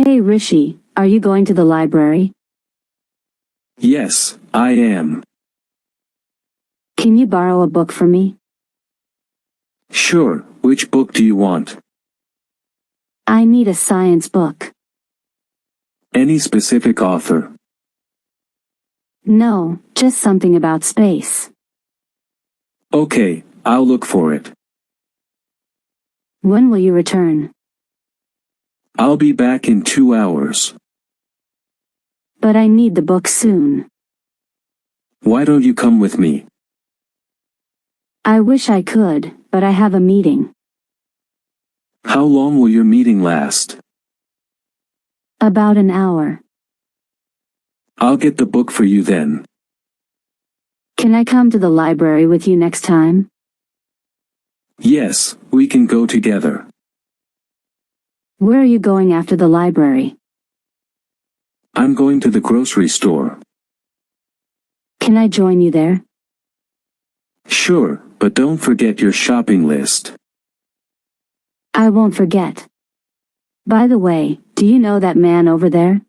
Hey Rishi, are you going to the library? Yes, I am. Can you borrow a book from me? Sure, which book do you want? I need a science book. Any specific author? No, just something about space. Okay, I'll look for it. When will you return? I'll be back in 2 hours. But I need the book soon. Why don't you come with me? I wish I could, but I have a meeting. How long will your meeting last? About an hour. I'll get the book for you then. Can I come to the library with you next time? Yes, we can go together. Where are you going after the library? I'm going to the grocery store. Can I join you there? Sure, but don't forget your shopping list. I won't forget. By the way, do you know that man over there?